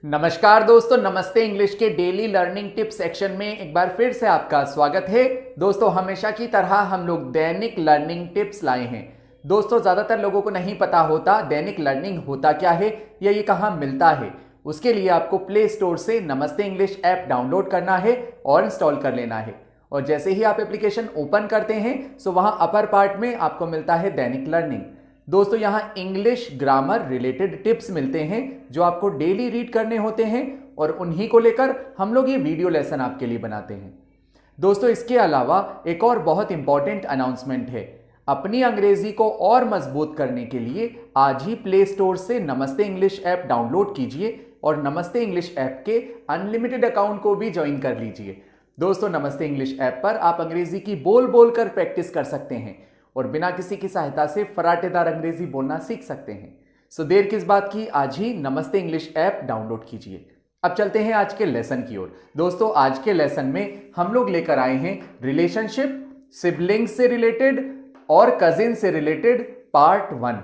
नमस्कार दोस्तों, नमस्ते इंग्लिश के डेली लर्निंग टिप्स सेक्शन में एक बार फिर से आपका स्वागत है। दोस्तों, हमेशा की तरह हम लोग दैनिक लर्निंग टिप्स लाए हैं। दोस्तों, ज़्यादातर लोगों को नहीं पता होता दैनिक लर्निंग होता क्या है या ये कहाँ मिलता है। उसके लिए आपको प्ले स्टोर से नमस्ते इंग्लिश ऐप डाउनलोड करना है और इंस्टॉल कर लेना है। और जैसे ही आप एप्लीकेशन ओपन करते हैं सो वहाँ अपर पार्ट में आपको मिलता है दैनिक लर्निंग। दोस्तों, यहां इंग्लिश ग्रामर रिलेटेड टिप्स मिलते हैं जो आपको डेली रीड करने होते हैं और उन्हीं को लेकर हम लोग ये वीडियो लेसन आपके लिए बनाते हैं। दोस्तों, इसके अलावा एक और बहुत इंपॉर्टेंट अनाउंसमेंट है। अपनी अंग्रेजी को और मजबूत करने के लिए आज ही प्ले स्टोर से नमस्ते इंग्लिश ऐप डाउनलोड कीजिए और नमस्ते इंग्लिश ऐप के अनलिमिटेड अकाउंट को भी ज्वाइन कर लीजिए। दोस्तों, नमस्ते इंग्लिश ऐप पर आप अंग्रेजी की बोल बोल कर प्रैक्टिस कर सकते हैं और बिना किसी की सहायता से फराटेदार अंग्रेजी बोलना सीख सकते हैं। सो देर किस बात की, आज ही नमस्ते इंग्लिश ऐप डाउनलोड कीजिए। अब चलते हैं आज के लेसन की ओर। दोस्तों, आज के लेसन में हम लोग लेकर आए हैं रिलेशनशिप, सिबलिंग्स से रिलेटेड और कजिन से रिलेटेड पार्ट 1।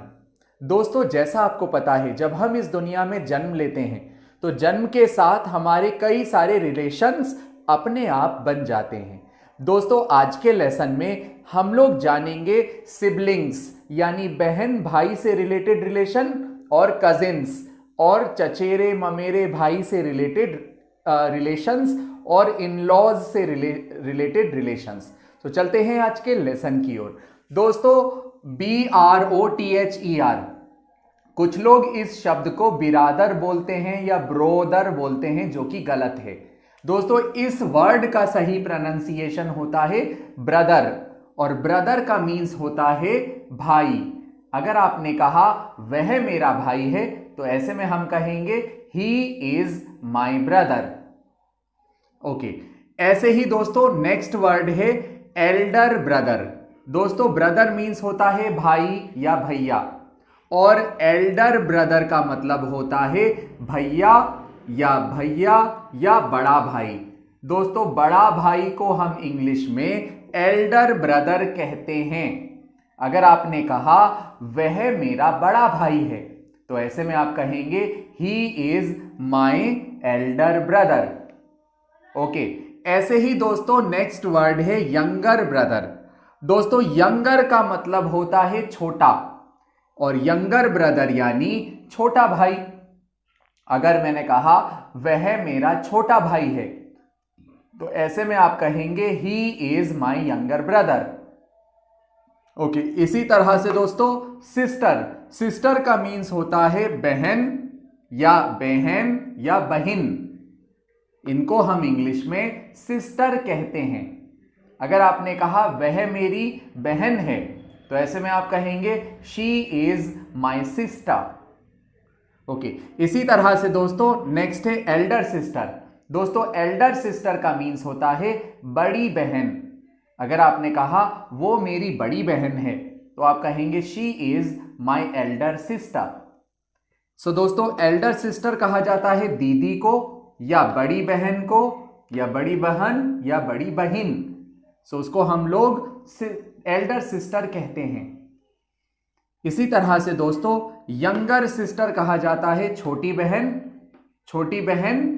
दोस्तों, जैसा आपको पता है, जब हम इस दुनिया में जन्म लेते हैं तो जन्म के साथ हमारे कई सारे रिलेशंस अपने आप बन जाते हैं। दोस्तों, आज के लेसन में हम लोग जानेंगे सिबलिंग्स यानी बहन भाई से रिलेटेड रिलेशन और कजिन्स और चचेरे ममेरे भाई से रिलेटेड रिलेशंस और इन-लॉज से रिलेटेड रिलेशंस। तो चलते हैं आज के लेसन की ओर। दोस्तों, BROTHER, कुछ लोग इस शब्द को बिरादर बोलते हैं या ब्रोदर बोलते हैं, जो कि गलत है। दोस्तों, इस वर्ड का सही प्रोनाउंसिएशन होता है ब्रदर और ब्रदर का मीन्स होता है भाई। अगर आपने कहा वह मेरा भाई है तो ऐसे में हम कहेंगे he is my brother. Okay, ऐसे ही दोस्तों नेक्स्ट वर्ड है एल्डर ब्रदर। दोस्तों, ब्रदर मीन्स होता है भाई या भैया और एल्डर ब्रदर का मतलब होता है भैया या बड़ा भाई। दोस्तों, बड़ा भाई को हम इंग्लिश में एल्डर ब्रदर कहते हैं। अगर आपने कहा वह मेरा बड़ा भाई है तो ऐसे में आप कहेंगे he is my Elder brother. Okay, ऐसे ही दोस्तों नेक्स्ट वर्ड है यंगर ब्रदर। दोस्तों, यंगर का मतलब होता है छोटा और यंगर ब्रदर यानी छोटा भाई। अगर मैंने कहा वह मेरा छोटा भाई है तो ऐसे में आप कहेंगे he is my younger brother. Okay, इसी तरह से दोस्तों सिस्टर का मीन्स होता है बहन या बहिन। इनको हम इंग्लिश में सिस्टर कहते हैं। अगर आपने कहा वह मेरी बहन है तो ऐसे में आप कहेंगे she is my sister. Okay, इसी तरह से दोस्तों नेक्स्ट है एल्डर सिस्टर। दोस्तों, एल्डर सिस्टर का मीन्स होता है बड़ी बहन। अगर आपने कहा वो मेरी बड़ी बहन है तो आप कहेंगे she is my elder sister. So दोस्तों, एल्डर सिस्टर कहा जाता है दीदी को या बड़ी बहन को या बड़ी बहन या बड़ी बहिन। सो उसको हम लोग एल्डर सिस्टर कहते हैं। इसी तरह से दोस्तों यंगर सिस्टर कहा जाता है छोटी बहन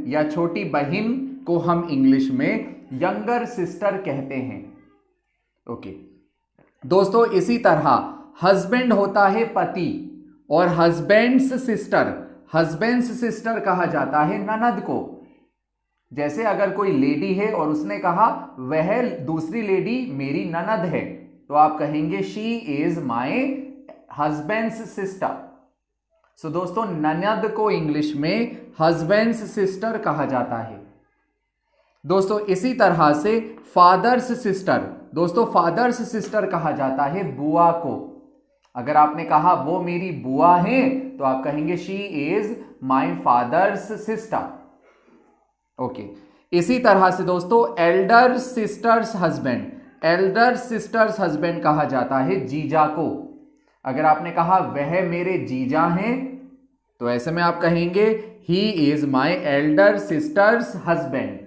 या छोटी बहिन को हम इंग्लिश में यंगर सिस्टर कहते हैं। ओके दोस्तों, इसी तरह हस्बैंड होता है पति और हस्बैंड्स सिस्टर कहा जाता है ननद को। जैसे अगर कोई लेडी है और उसने कहा वह दूसरी लेडी मेरी ननद है तो आप कहेंगे she is my husband's sister. So दोस्तों, ननद को इंग्लिश में हस्बैंड्स सिस्टर कहा जाता है। दोस्तों, इसी तरह से फादर्स सिस्टर। दोस्तों, फादर्स सिस्टर कहा जाता है बुआ को। अगर आपने कहा वो मेरी बुआ है तो आप कहेंगे she is my father's sister. Okay, इसी तरह से दोस्तों एल्डर सिस्टर्स हस्बैंड कहा जाता है जीजा को। अगर आपने कहा वह मेरे जीजा हैं तो ऐसे में आप कहेंगे he is my Elder sisters husband.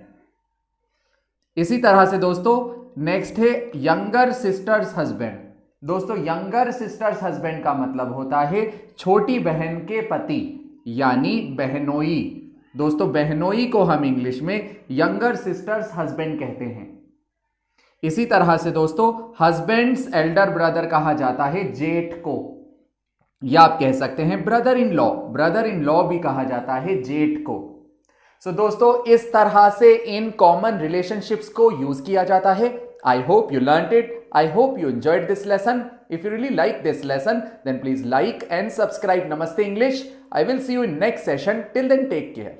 इसी तरह से दोस्तों नेक्स्ट है यंगर सिस्टर्स हस्बैंड। दोस्तों, यंगर सिस्टर्स हस्बैंड का मतलब होता है छोटी बहन के पति यानी बहनोई। दोस्तों बहनोई को हम इंग्लिश में यंगर सिस्टर्स हस्बैंड कहते हैं। इसी तरह से दोस्तों हस्बैंड्स एल्डर ब्रदर कहा जाता है जेठ को, या आप कह सकते हैं ब्रदर इन लॉ भी कहा जाता है जेठ को। सो दोस्तों इस तरह से इन कॉमन रिलेशनशिप्स को यूज किया जाता है। I hope you learned it, I hope you enjoyed this lesson. If you really like this lesson, then please like and subscribe Namaste English. I will see you in next session. Till then, take care.